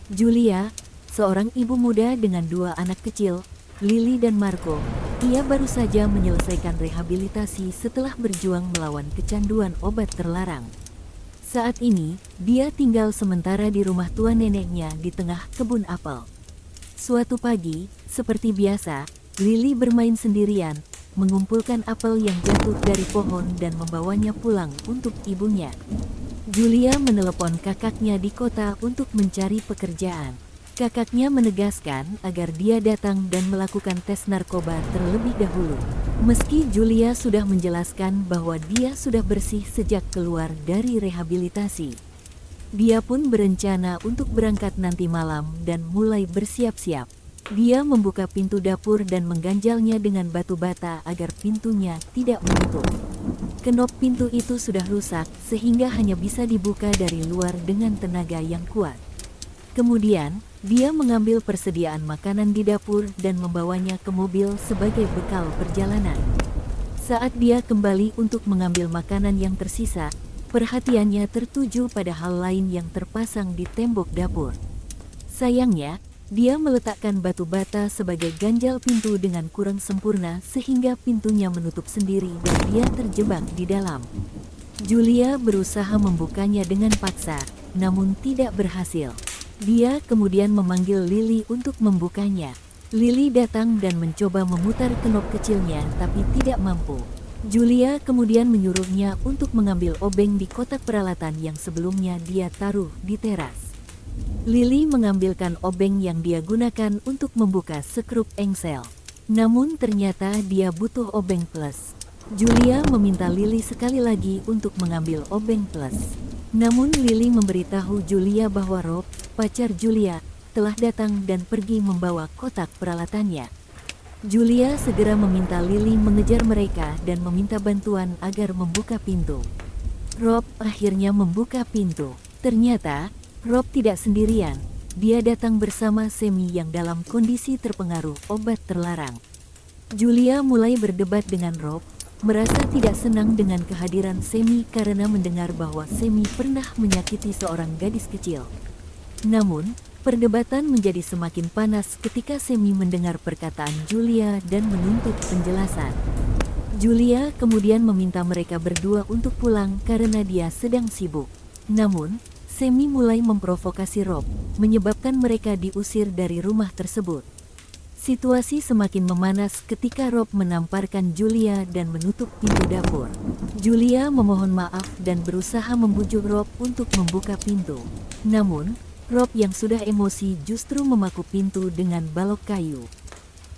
Julia, seorang ibu muda dengan dua anak kecil, Lily dan Marco. Ia baru saja menyelesaikan rehabilitasi setelah berjuang melawan kecanduan obat terlarang. Saat ini, dia tinggal sementara di rumah tua neneknya di tengah kebun apel. Suatu pagi, seperti biasa, Lily bermain sendirian, mengumpulkan apel yang jatuh dari pohon dan membawanya pulang untuk ibunya. Julia menelepon kakaknya di kota untuk mencari pekerjaan. Kakaknya menegaskan agar dia datang dan melakukan tes narkoba terlebih dahulu. Meski Julia sudah menjelaskan bahwa dia sudah bersih sejak keluar dari rehabilitasi. Dia pun berencana untuk berangkat nanti malam dan mulai bersiap-siap. Dia membuka pintu dapur dan mengganjalnya dengan batu bata agar pintunya tidak menutup. Kenop pintu itu sudah rusak sehingga hanya bisa dibuka dari luar dengan tenaga yang kuat. Kemudian, dia mengambil persediaan makanan di dapur dan membawanya ke mobil sebagai bekal perjalanan. Saat dia kembali untuk mengambil makanan yang tersisa, perhatiannya tertuju pada hal lain yang terpasang di tembok dapur. Sayangnya, dia meletakkan batu bata sebagai ganjal pintu dengan kurang sempurna sehingga pintunya menutup sendiri dan dia terjebak di dalam. Julia berusaha membukanya dengan paksa, namun tidak berhasil. Dia kemudian memanggil Lily untuk membukanya. Lily datang dan mencoba memutar kenop kecilnya tapi tidak mampu. Julia kemudian menyuruhnya untuk mengambil obeng di kotak peralatan yang sebelumnya dia taruh di teras. Lily mengambilkan obeng yang dia gunakan untuk membuka sekrup engsel. Namun ternyata dia butuh obeng plus. Julia meminta Lily sekali lagi untuk mengambil obeng plus. Namun Lily memberitahu Julia bahwa Rob, pacar Julia, telah datang dan pergi membawa kotak peralatannya. Julia segera meminta Lily mengejar mereka dan meminta bantuan agar membuka pintu. Rob akhirnya membuka pintu. Ternyata, Rob tidak sendirian, dia datang bersama Semi yang dalam kondisi terpengaruh obat terlarang. Julia mulai berdebat dengan Rob, merasa tidak senang dengan kehadiran Semi karena mendengar bahwa Semi pernah menyakiti seorang gadis kecil. Namun, perdebatan menjadi semakin panas ketika Semi mendengar perkataan Julia dan menuntut penjelasan. Julia kemudian meminta mereka berdua untuk pulang karena dia sedang sibuk. Namun, Semi mulai memprovokasi Rob, menyebabkan mereka diusir dari rumah tersebut. Situasi semakin memanas ketika Rob menamparkan Julia dan menutup pintu dapur. Julia memohon maaf dan berusaha membujuk Rob untuk membuka pintu. Namun, Rob yang sudah emosi justru memaku pintu dengan balok kayu.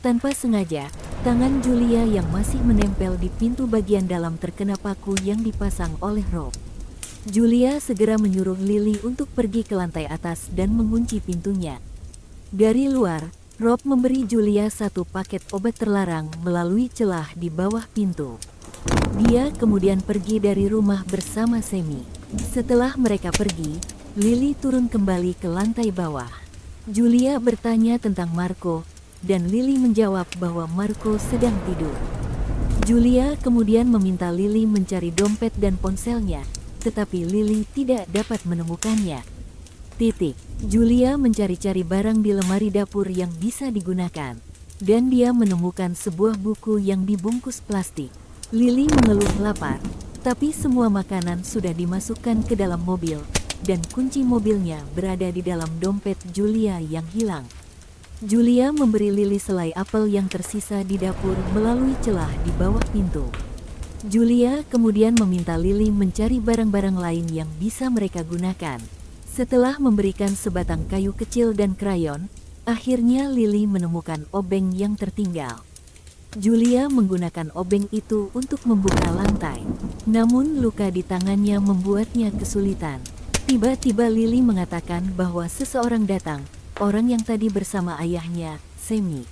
Tanpa sengaja, tangan Julia yang masih menempel di pintu bagian dalam terkena paku yang dipasang oleh Rob. Julia segera menyuruh Lily untuk pergi ke lantai atas dan mengunci pintunya. Dari luar, Rob memberi Julia satu paket obat terlarang melalui celah di bawah pintu. Dia kemudian pergi dari rumah bersama Semi. Setelah mereka pergi, Lily turun kembali ke lantai bawah. Julia bertanya tentang Marco, dan Lily menjawab bahwa Marco sedang tidur. Julia kemudian meminta Lily mencari dompet dan ponselnya, tetapi Lily tidak dapat menemukannya. Julia mencari-cari barang di lemari dapur yang bisa digunakan, dan dia menemukan sebuah buku yang dibungkus plastik. Lily mengeluh lapar, tapi semua makanan sudah dimasukkan ke dalam mobil, dan kunci mobilnya berada di dalam dompet Julia yang hilang. Julia memberi Lily selai apel yang tersisa di dapur melalui celah di bawah pintu. Julia kemudian meminta Lily mencari barang-barang lain yang bisa mereka gunakan. Setelah memberikan sebatang kayu kecil dan krayon, akhirnya Lily menemukan obeng yang tertinggal. Julia menggunakan obeng itu untuk membuka lantai. Namun luka di tangannya membuatnya kesulitan. Tiba-tiba Lily mengatakan bahwa seseorang datang, orang yang tadi bersama ayahnya, Semi.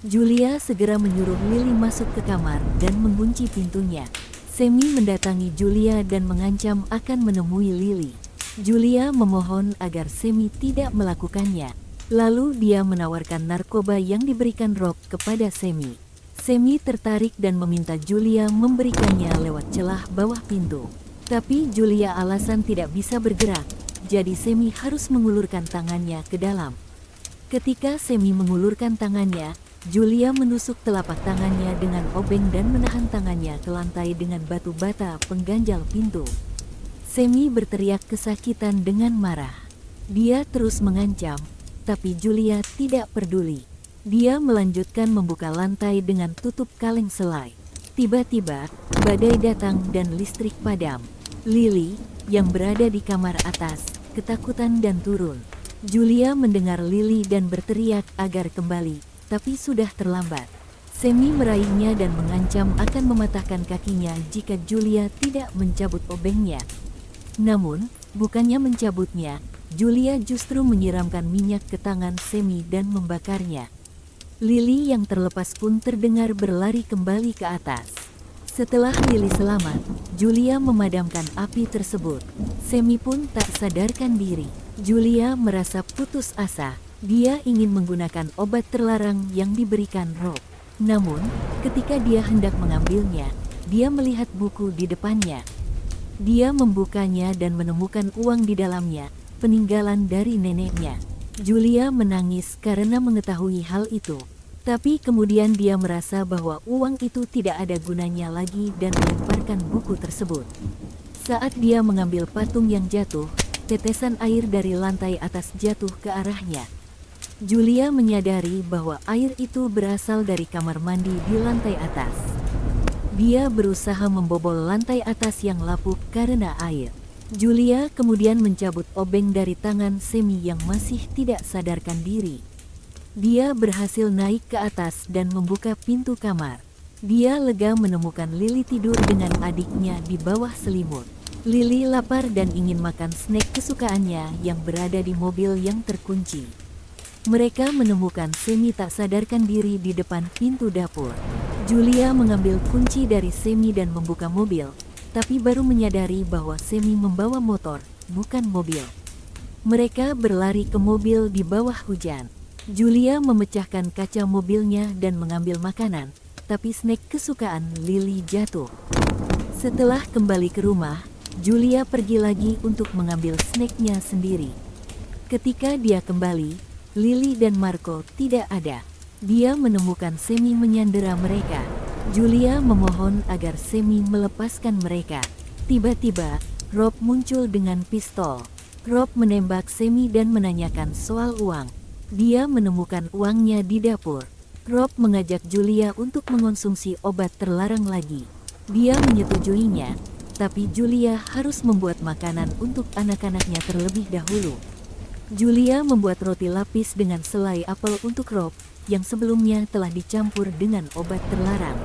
Julia segera menyuruh Lily masuk ke kamar dan mengunci pintunya. Semi mendatangi Julia dan mengancam akan menemui Lily. Julia memohon agar Semi tidak melakukannya. Lalu dia menawarkan narkoba yang diberikan Rob kepada Semi. Semi tertarik dan meminta Julia memberikannya lewat celah bawah pintu. Tapi Julia alasan tidak bisa bergerak, jadi Semi harus mengulurkan tangannya ke dalam. Ketika Semi mengulurkan tangannya, Julia menusuk telapak tangannya dengan obeng dan menahan tangannya ke lantai dengan batu bata pengganjal pintu. Semi berteriak kesakitan dengan marah. Dia terus mengancam, tapi Julia tidak peduli. Dia melanjutkan membuka lantai dengan tutup kaleng selai. Tiba-tiba, badai datang dan listrik padam. Lily, yang berada di kamar atas, ketakutan dan turun. Julia mendengar Lily dan berteriak agar kembali, tapi sudah terlambat. Semi meraihnya dan mengancam akan mematahkan kakinya jika Julia tidak mencabut obengnya. Namun, bukannya mencabutnya, Julia justru menyiramkan minyak ke tangan Semi dan membakarnya. Lily yang terlepas pun terdengar berlari kembali ke atas. Setelah Lily selamat, Julia memadamkan api tersebut. Semi pun tak sadarkan diri. Julia merasa putus asa. Dia ingin menggunakan obat terlarang yang diberikan Rob. Namun, ketika dia hendak mengambilnya, dia melihat buku di depannya. Dia membukanya dan menemukan uang di dalamnya, peninggalan dari neneknya. Julia menangis karena mengetahui hal itu. Tapi kemudian dia merasa bahwa uang itu tidak ada gunanya lagi dan melemparkan buku tersebut. Saat dia mengambil patung yang jatuh, tetesan air dari lantai atas jatuh ke arahnya. Julia menyadari bahwa air itu berasal dari kamar mandi di lantai atas. Dia berusaha membobol lantai atas yang lapuk karena air. Julia kemudian mencabut obeng dari tangan Semi yang masih tidak sadarkan diri. Dia berhasil naik ke atas dan membuka pintu kamar. Dia lega menemukan Lily tidur dengan adiknya di bawah selimut. Lily lapar dan ingin makan snack kesukaannya yang berada di mobil yang terkunci. Mereka menemukan Semi tak sadarkan diri di depan pintu dapur. Julia mengambil kunci dari Semi dan membuka mobil, tapi baru menyadari bahwa Semi membawa motor, bukan mobil. Mereka berlari ke mobil di bawah hujan. Julia memecahkan kaca mobilnya dan mengambil makanan, tapi snack kesukaan Lily jatuh. Setelah kembali ke rumah, Julia pergi lagi untuk mengambil snacknya sendiri. Ketika dia kembali, Lily dan Marco tidak ada. Dia menemukan Semi menyandera mereka. Julia memohon agar Semi melepaskan mereka. Tiba-tiba, Rob muncul dengan pistol. Rob menembak Semi dan menanyakan soal uang. Dia menemukan uangnya di dapur. Rob mengajak Julia untuk mengonsumsi obat terlarang lagi. Dia menyetujuinya, tapi Julia harus membuat makanan untuk anak-anaknya terlebih dahulu. Julia membuat roti lapis dengan selai apel untuk Rob, yang sebelumnya telah dicampur dengan obat terlarang.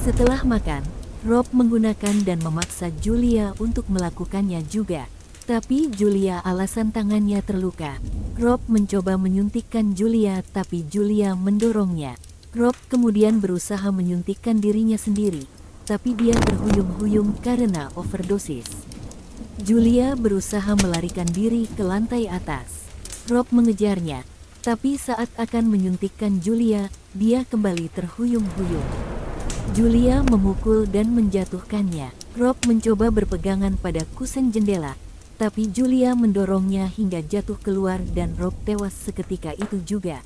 Setelah makan, Rob menggunakan dan memaksa Julia untuk melakukannya juga. Tapi Julia alasan tangannya terluka. Rob mencoba menyuntikkan Julia, tapi Julia mendorongnya. Rob kemudian berusaha menyuntikkan dirinya sendiri, tapi dia terhuyung-huyung karena overdosis. Julia berusaha melarikan diri ke lantai atas. Rob mengejarnya, tapi saat akan menyuntikkan Julia, dia kembali terhuyung-huyung. Julia memukul dan menjatuhkannya. Rob mencoba berpegangan pada kusen jendela, tapi Julia mendorongnya hingga jatuh keluar dan Rob tewas seketika itu juga.